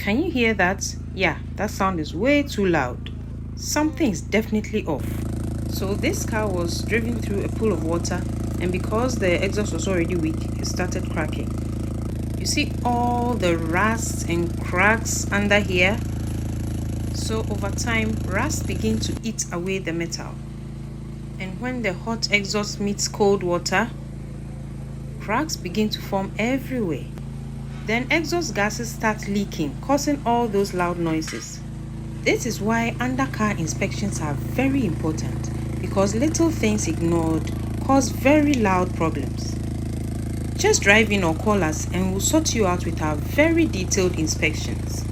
Can you hear that? Yeah, that sound is way too loud. Something is definitely off. So this car was driven through a pool of water, and because the exhaust was already weak, it started cracking. You see all the rust and cracks under here? So over time, rust begins to eat away the metal. And when the hot exhaust meets cold water, cracks begin to form everywhere. Then exhaust gases start leaking, causing all those loud noises. This is why undercar inspections are very important, because little things ignored cause very loud problems. Just drive in or call us and we'll sort you out with our very detailed inspections.